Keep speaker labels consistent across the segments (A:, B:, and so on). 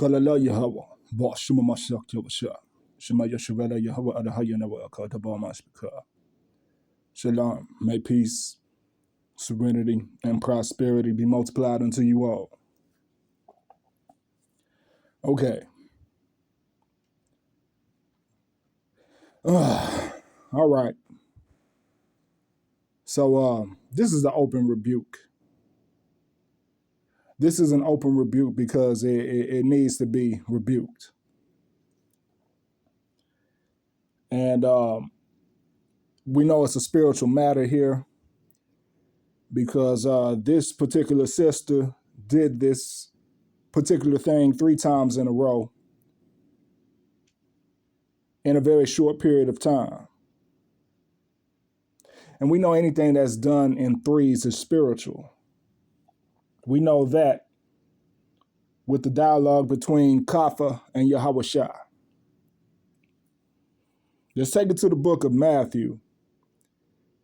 A: Kalala Yahweh, Ba Shuma Mashak Yavasha, Shema Yashavela Yahweh Adahayanawa Akataba Mashbika. Shalom, may peace, serenity, and prosperity be multiplied unto you all. Okay. All right. So this is the open rebuke. This is an open rebuke because it needs to be rebuked. And we know it's a spiritual matter here because this particular sister did this particular thing 3 times in a row in a very short period of time. And we know anything that's done in threes is spiritual. We know that with the dialogue between Kapha and Yahweh Shai. Let's take it to the book of Matthew,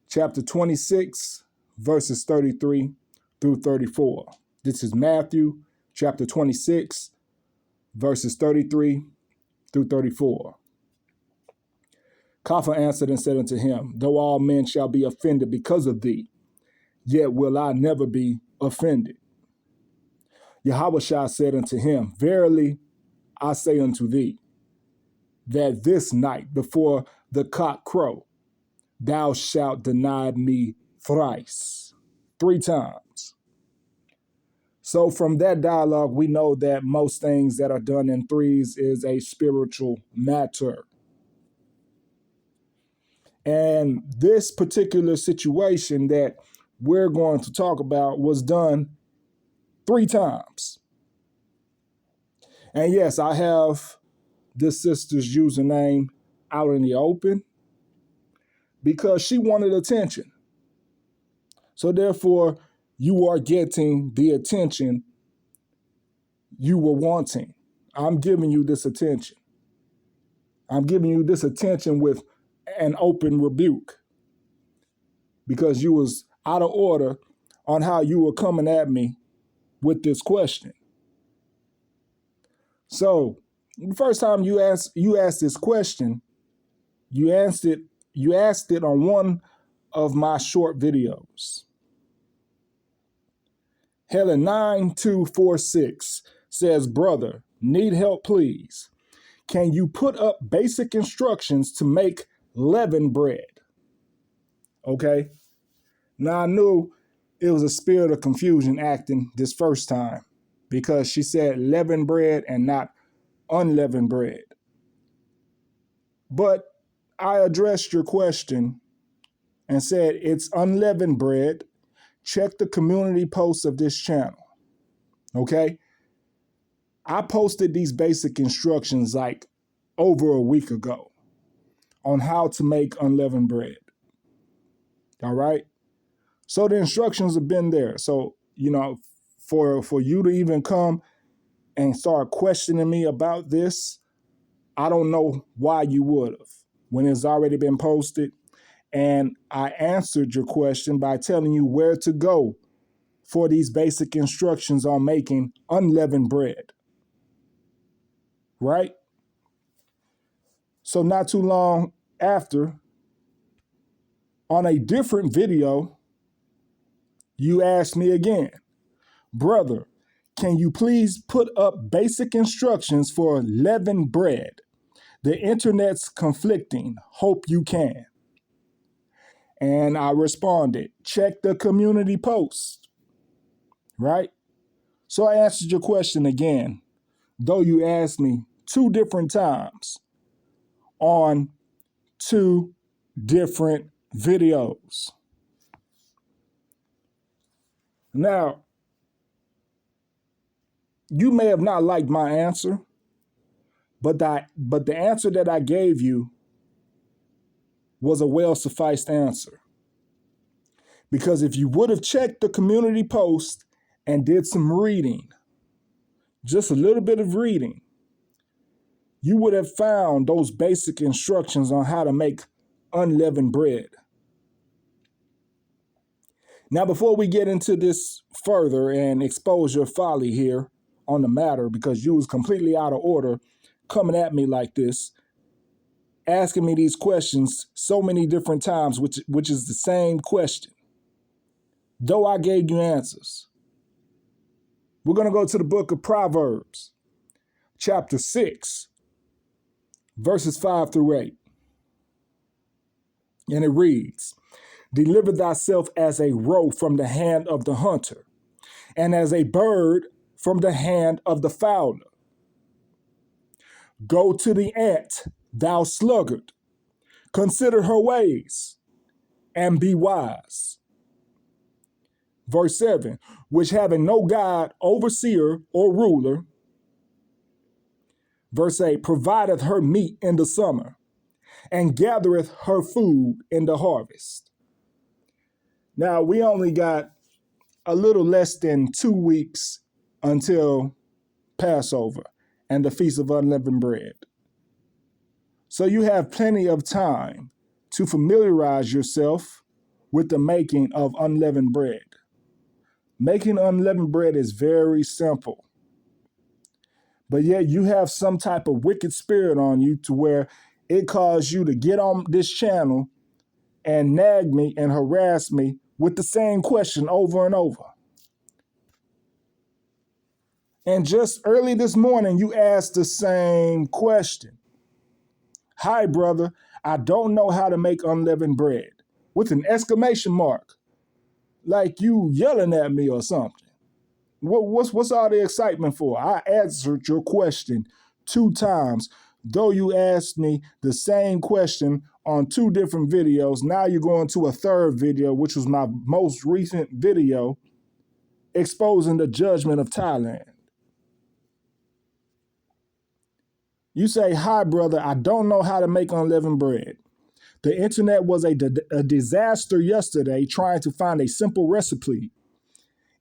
A: chapter 26, verses 33 through 34. This is Matthew, chapter 26, verses 33 through 34. Kapha answered and said unto him, Though all men shall be offended because of thee, yet will I never be offended. Yahweh Shai said unto him, Verily I say unto thee, that this night before the cock crow, thou shalt deny me thrice, 3 times. So from that dialogue, we know that most things that are done in threes is a spiritual matter. And this particular situation that we're going to talk about was done 3 times. And yes, I have this sister's username out in the open because she wanted attention. So therefore, you are getting the attention you were wanting. I'm giving you this attention. I'm giving you this attention with an open rebuke because you was out of order on how you were coming at me with this question. So the first time you asked this question, you asked it on one of my short videos. Helen 9246 says, Brother, need help, please. Can you put up basic instructions to make leavened bread? Okay. Now I knew it was a spirit of confusion acting this first time because she said leavened bread and not unleavened bread. But I addressed your question and said it's unleavened bread. Check the community posts of this channel. Okay. I posted these basic instructions like over a week ago on how to make unleavened bread. All right. So the instructions have been there. So, for you to even come and start questioning me about this, I don't know why you would have when it's already been posted. And I answered your question by telling you where to go for these basic instructions on making unleavened bread. Right? So not too long after, on a different video, you asked me again, Brother, can you please put up basic instructions for leavened bread? The internet's conflicting. Hope you can. And I responded, check the community post. Right? So I answered your question again, though you asked me 2 different times on 2 different videos. Now, you may have not liked my answer, but the answer that I gave you was a well-sufficed answer. Because if you would have checked the community post and did some reading, just a little bit of reading, you would have found those basic instructions on how to make unleavened bread. Now, before we get into this further and expose your folly here on the matter because you was completely out of order coming at me like this, asking me these questions so many different times, which is the same question, though I gave you answers. We're going to go to the book of Proverbs, chapter 6, verses 5 through 8. And it reads, "Deliver thyself as a roe from the hand of the hunter, and as a bird from the hand of the fowler. Go to the ant, thou sluggard, consider her ways, and be wise." Verse 7, "Which having no guide, overseer, or ruler." Verse 8, "Provideth her meat in the summer, and gathereth her food in the harvest." Now, we only got a little less than 2 weeks until Passover and the Feast of Unleavened Bread. So you have plenty of time to familiarize yourself with the making of unleavened bread. Making unleavened bread is very simple, but yet you have some type of wicked spirit on you to where it caused you to get on this channel and nag me and harass me with the same question over and over. And just early this morning, you asked the same question. "Hi, brother, I don't know how to make unleavened bread," with an exclamation mark, like you yelling at me or something. What's all the excitement for? I answered your question 2 times, though you asked me the same question on 2 different videos. Now you're going to a 3rd video, which was my most recent video, exposing the judgment of Thailand. You say, "Hi, brother, I don't know how to make unleavened bread. The internet was a disaster yesterday trying to find a simple recipe.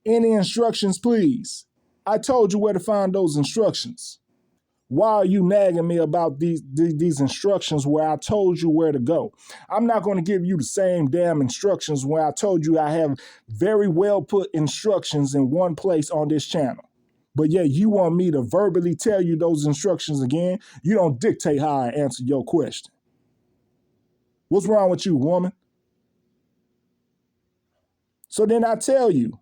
A: Any instructions, please?" I told you where to find those instructions. Why are you nagging me about these instructions where I told you where to go? I'm not going to give you the same damn instructions where I told you I have very well put instructions in one place on this channel. But yet you want me to verbally tell you those instructions again? You don't dictate how I answer your question. What's wrong with you, woman? So then I tell you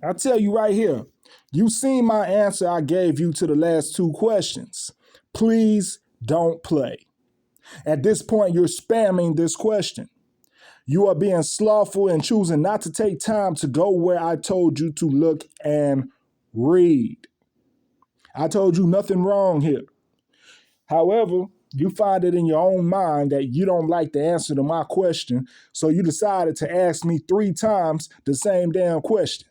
A: right here, you seen my answer I gave you to the last 2 questions. Please don't play. At this point, you're spamming this question. You are being slothful and choosing not to take time to go where I told you to look and read. I told you nothing wrong here. However, you find it in your own mind that you don't like the answer to my question, so you decided to ask me 3 times the same damn question.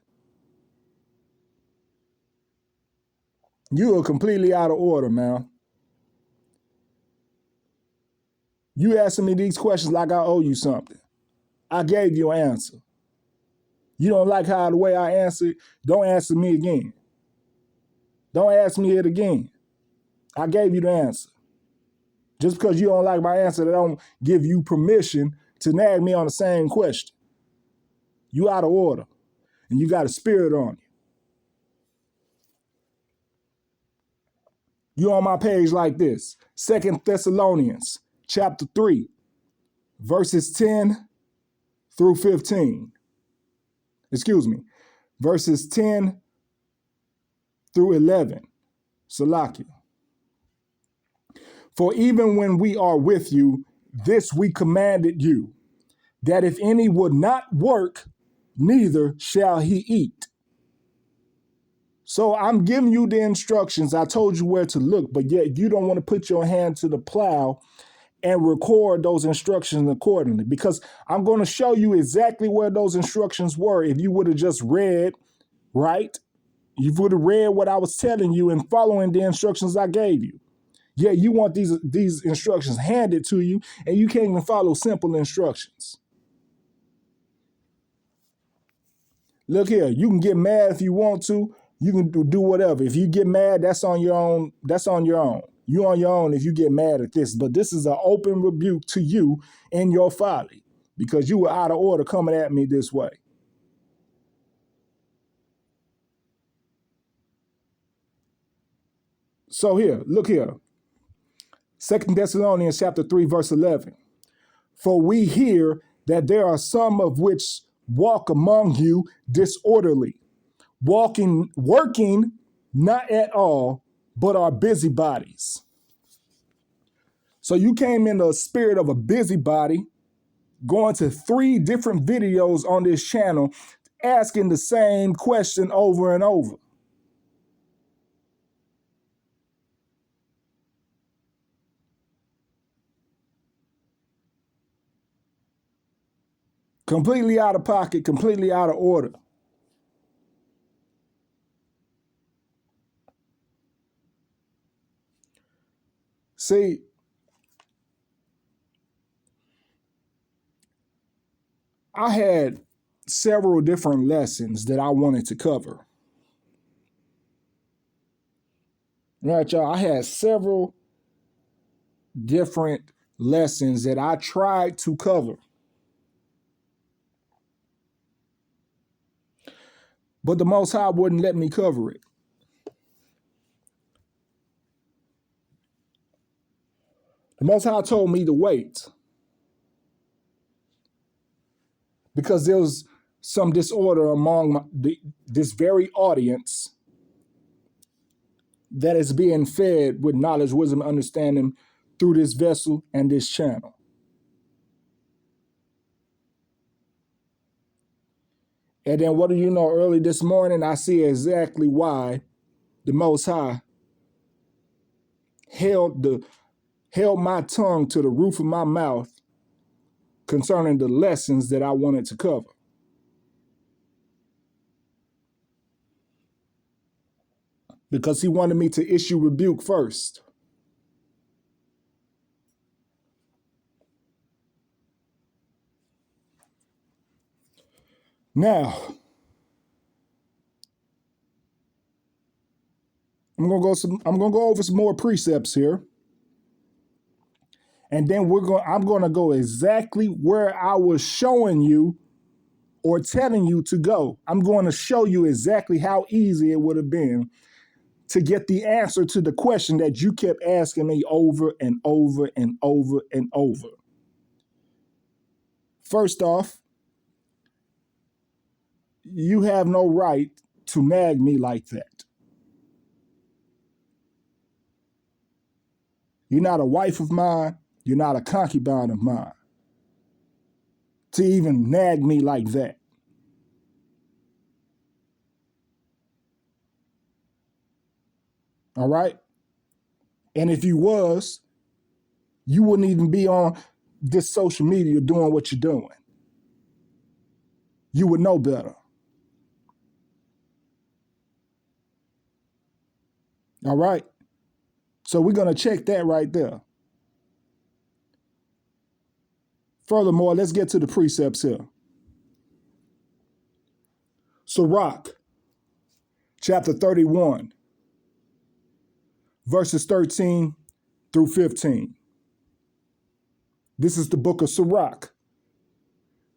A: You are completely out of order, man. You asking me these questions like I owe you something. I gave you an answer. You don't like how the way I answered? Don't answer me again. Don't ask me it again. I gave you the answer. Just because you don't like my answer, that don't give you permission to nag me on the same question. You out of order, and you got a spirit on you. You on my page like this. 2 Thessalonians chapter 3, verses 10 through 15. Excuse me, verses 10 through 11. Salakia. "For even when we are with you, this we commanded you, that if any would not work, neither shall he eat." So I'm giving you the instructions. I told you where to look, but yet you don't want to put your hand to the plow and record those instructions accordingly, because I'm going to show you exactly where those instructions were if you would have just read, right? You would have read what I was telling you and following the instructions I gave you. Yeah, you want these instructions handed to you, and you can't even follow simple instructions. Look here, you can get mad if you want to. You can do whatever. If you get mad, that's on your own. That's on your own. You on your own if you get mad at this. But this is an open rebuke to you in your folly, because you were out of order coming at me this way. So here, look here. 2 Thessalonians chapter 3, verse 11. For we hear that there are some of which walk among you disorderly, working not at all, but are busybodies. So you came in the spirit of a busybody, going to 3 different videos on this channel, asking the same question over and over. Completely out of pocket, completely out of order. See, I had several different lessons that I wanted to cover. Right, y'all? I had several different lessons that I tried to cover. But the Most High wouldn't let me cover it. The Most High told me to wait because there was some disorder among this very audience that is being fed with knowledge, wisdom, and understanding through this vessel and this channel. And then what do you know, early this morning, I see exactly why the Most High held my tongue to the roof of my mouth concerning the lessons that I wanted to cover. Because he wanted me to issue rebuke first. Now, I'm gonna go over some more precepts here. And then I'm gonna go exactly where I was showing you or telling you to go. I'm going to show you exactly how easy it would have been to get the answer to the question that you kept asking me over and over and over and over. First off, you have no right to nag me like that. You're not a wife of mine. You're not a concubine of mine to even nag me like that. All right? And if you was, you wouldn't even be on this social media doing what you're doing. You would know better. All right? So we're going to check that right there. Furthermore, let's get to the precepts here. Sirach, chapter 31, verses 13 through 15. This is the book of Sirach,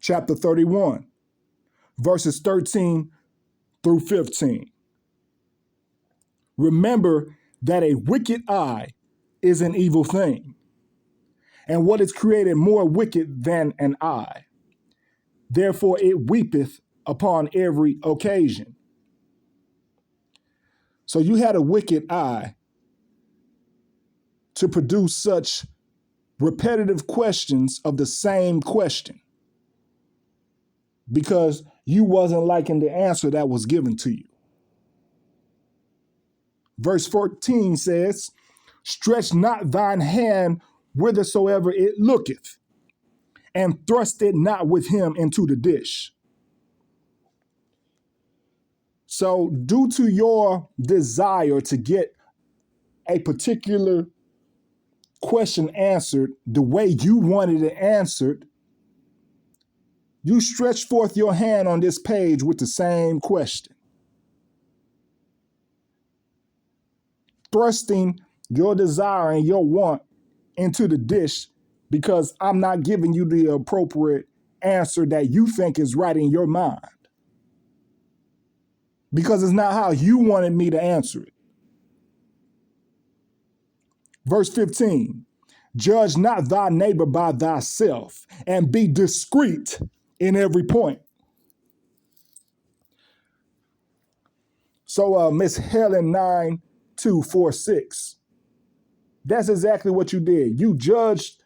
A: chapter 31, verses 13 through 15. Remember that a wicked eye is an evil thing, and what is created more wicked than an eye. Therefore it weepeth upon every occasion. So you had a wicked eye to produce such repetitive questions of the same question because you wasn't liking the answer that was given to you. Verse 14 says, stretch not thine hand whithersoever it looketh, and thrust it not with him into the dish. So due to your desire to get a particular question answered the way you wanted it answered, you stretch forth your hand on this page with the same question, thrusting your desire and your want into the dish because I'm not giving you the appropriate answer that you think is right in your mind. Because it's not how you wanted me to answer it. Verse 15, judge not thy neighbor by thyself, and be discreet in every point. So Miss Helen 9246, that's exactly what you did. You judged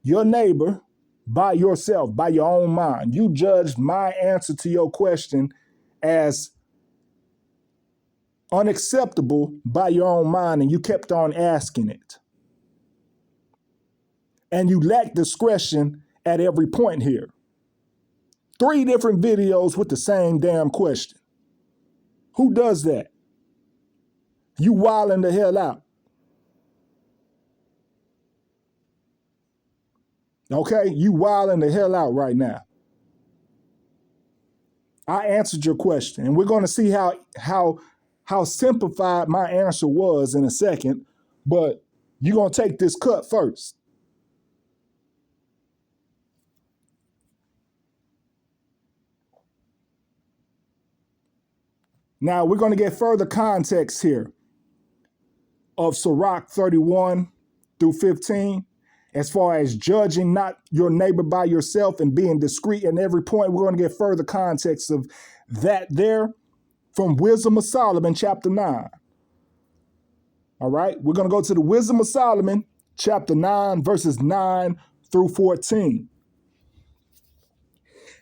A: your neighbor by yourself, by your own mind. You judged my answer to your question as unacceptable by your own mind, and you kept on asking it. And you lack discretion at every point here. 3 different videos with the same damn question. Who does that? You wilding the hell out. Okay? You wilding the hell out right now. I answered your question, and we're going to see how simplified my answer was in a second, but you're going to take this cut first. Now, we're going to get further context here of Sirach 31 through 15, as far as judging not your neighbor by yourself and being discreet in every point. We're going to get further context of that there from Wisdom of Solomon, chapter 9. All right, we're going to go to the Wisdom of Solomon, chapter 9, verses 9 through 14.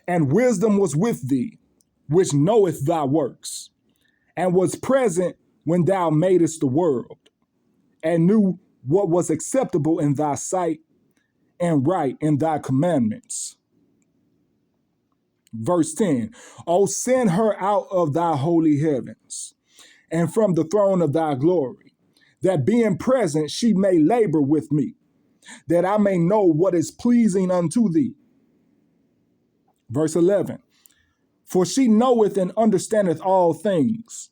A: And wisdom was with thee, which knoweth thy works, and was present when thou madest the world, and knew what was acceptable in thy sight and right in thy commandments. Verse 10, O send her out of thy holy heavens, and from the throne of thy glory, that being present she may labor with me, that I may know what is pleasing unto thee. Verse 11, for she knoweth and understandeth all things,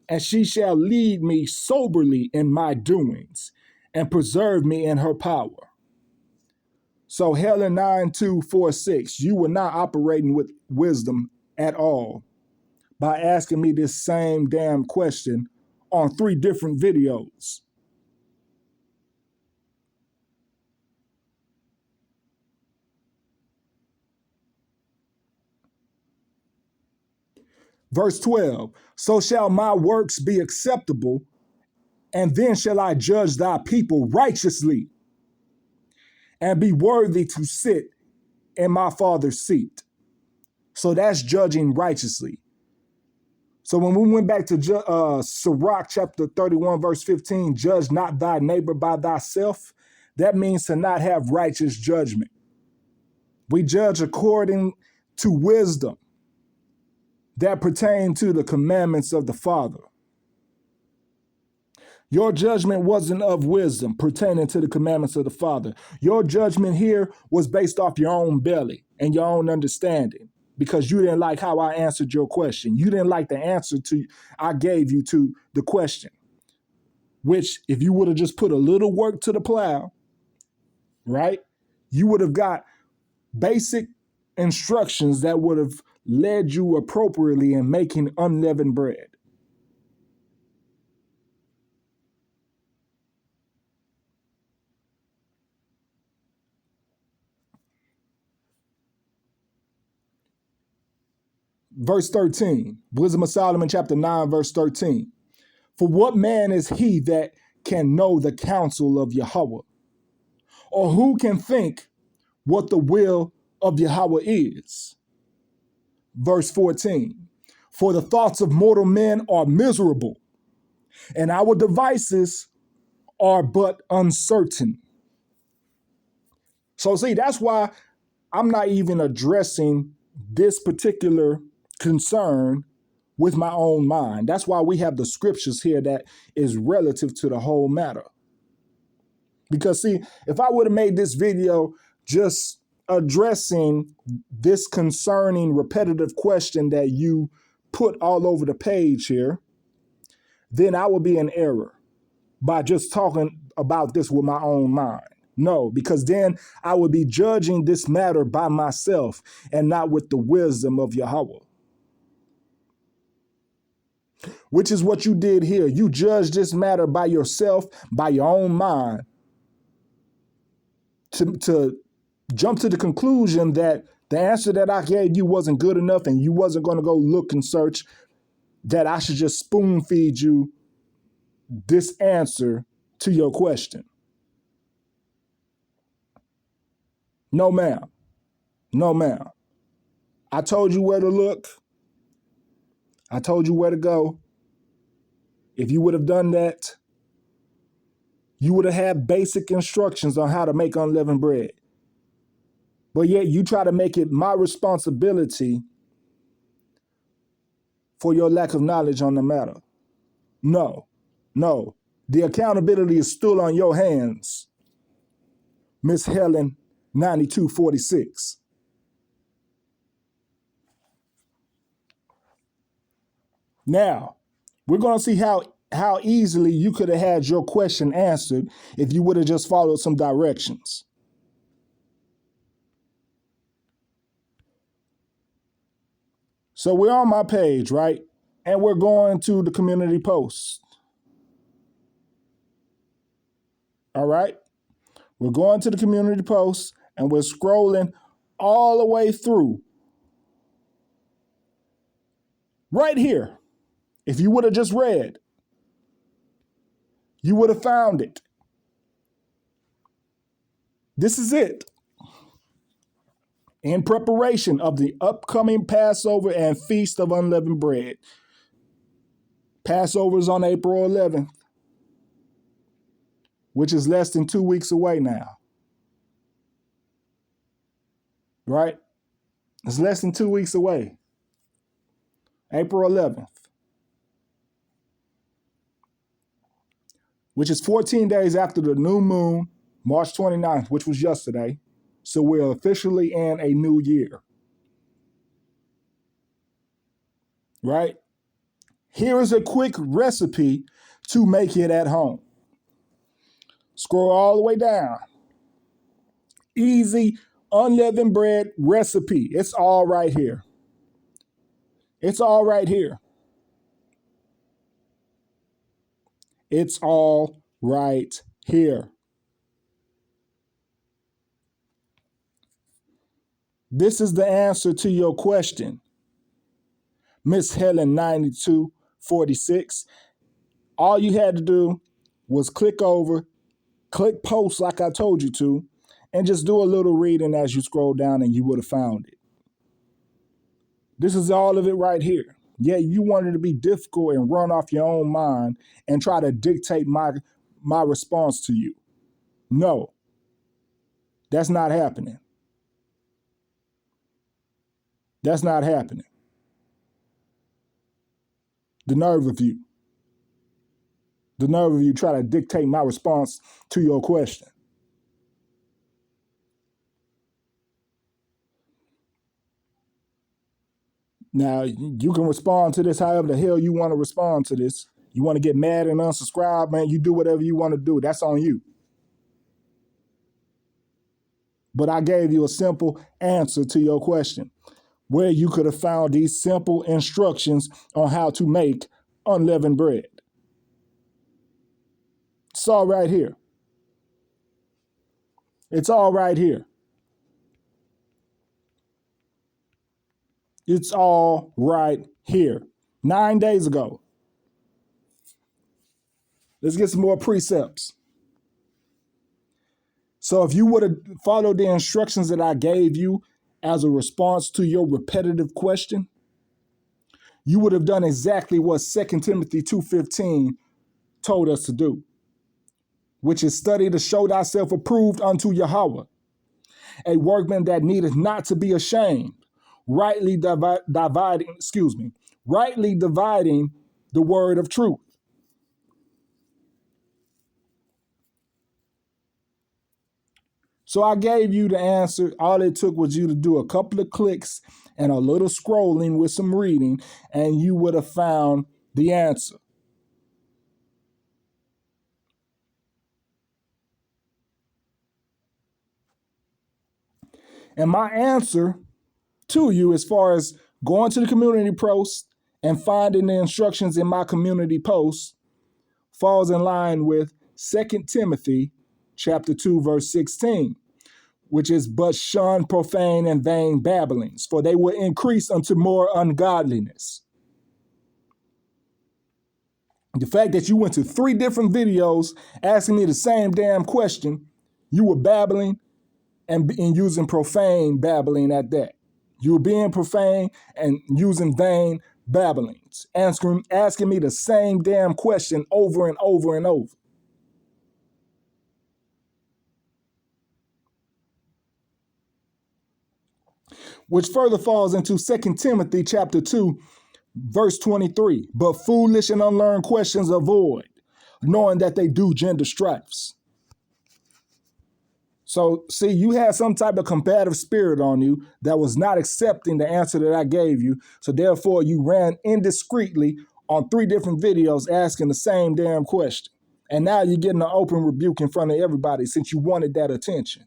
A: and she shall lead me soberly in my doings, and preserve me in her power. So Helen 9246, you were not operating with wisdom at all by asking me this same damn question on 3 different videos. Verse 12, so shall my works be acceptable, and then shall I judge thy people righteously, and be worthy to sit in my Father's seat. So that's judging righteously. So when we went back to Sirach chapter 31, verse 15, judge not thy neighbor by thyself, that means to not have righteous judgment. We judge according to wisdom that pertain to the commandments of the Father. Your judgment wasn't of wisdom pertaining to the commandments of the Father. Your judgment here was based off your own belly and your own understanding, because you didn't like how I answered your question. You didn't like the answer I gave you to the question, which if you would have just put a little work to the plow, right, you would have got basic instructions that would have led you appropriately in making unleavened bread. Verse 13, Wisdom of Solomon, chapter 9, verse 13. For what man is he that can know the counsel of Yahweh? Or who can think what the will of Yahweh is? Verse 14, for the thoughts of mortal men are miserable, and our devices are but uncertain. So see, that's why I'm not even addressing this particular concern with my own mind. That's why we have the scriptures here that is relative to the whole matter. Because see, if I would have made this video just addressing this concerning repetitive question that you put all over the page here, then I would be in error by just talking about this with my own mind. No, because then I would be judging this matter by myself and not with the wisdom of Yahweh. which is what you did here. You judged this matter by yourself, by your own mind, to jump to the conclusion that the answer that I gave you wasn't good enough and you wasn't going to go look and search, that I should just spoon feed you this answer to your question. No, ma'am. No, ma'am. I told you where to look. I told you where to go. If you would have done that, you would have had basic instructions on how to make unleavened bread. But yet you try to make it my responsibility for your lack of knowledge on the matter. No. The accountability is still on your hands, Miss Helen 9246. Now, we're going to see how easily you could have had your question answered if you would have just followed some directions. So we're on my page, right? And we're going to the community post. All right? We're going to the community post and we're scrolling all the way through. Right here. If you would have just read, you would have found it. This is it. In preparation of the upcoming Passover and Feast of Unleavened Bread. Passover is on April 11th, which is less than 2 weeks away now. Right? It's less than 2 weeks away. April 11th. Which is 14 days after the new moon, March 29th, which was yesterday. So we're officially in a new year. Right? Here is a quick recipe to make it at home. Scroll all the way down. Easy unleavened bread recipe. It's all right here. It's all right here. It's all right here. This is the answer to your question, Miss Helen 9246. All you had to do was click post like I told you to, and just do a little reading as you scroll down and you would have found it. This is all of it right here. Yeah, you wanted to be difficult and run off your own mind and try to dictate my response to you. No, that's not happening. That's not happening. The nerve of you. The nerve of you try to dictate my response to your question. Now, you can respond to this however the hell you want to respond to this. You want to get mad and unsubscribe, man, you do whatever you want to do. That's on you. But I gave you a simple answer to your question, where you could have found these simple instructions on how to make unleavened bread. It's all right here. It's all right here. It's all right here. 9 days ago. Let's get some more precepts. So if you would have followed the instructions that I gave you as a response to your repetitive question, you would have done exactly what 2 Timothy 2:15 told us to do, which is study to show thyself approved unto Yahweh, a workman that needeth not to be ashamed, rightly dividing the word of truth. So I gave you the answer. All it took was you to do a couple of clicks and a little scrolling with some reading, and you would have found the answer. And my answer to you, as far as going to the community post and finding the instructions in my community post falls in line with 2 Timothy chapter 2, verse 16, which is, but shun profane and vain babblings, for they will increase unto more ungodliness. The fact that you went to 3 different videos asking me the same damn question, you were babbling and using profane babbling at that. You were being profane and using vain babblings, asking me the same damn question over and over and over. Which further falls into 2 Timothy chapter 2, verse 23. But foolish and unlearned questions avoid, knowing that they do gender strifes. So, see, you had some type of combative spirit on you that was not accepting the answer that I gave you. So, therefore, you ran indiscreetly on 3 different videos asking the same damn question. And now you're getting an open rebuke in front of everybody since you wanted that attention.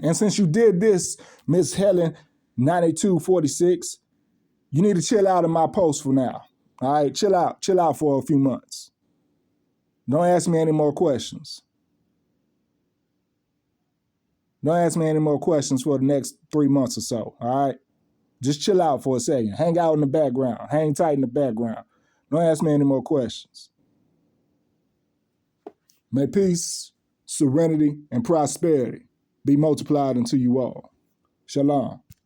A: And since you did this, Miss Helen 9246, you need to chill out of my post for now. All right, chill out for a few months. Don't ask me any more questions. Don't ask me any more questions for the next 3 months or so, all right? Just chill out for a second. Hang out in the background. Hang tight in the background. Don't ask me any more questions. May peace, serenity, and prosperity be multiplied unto you all. Shalom.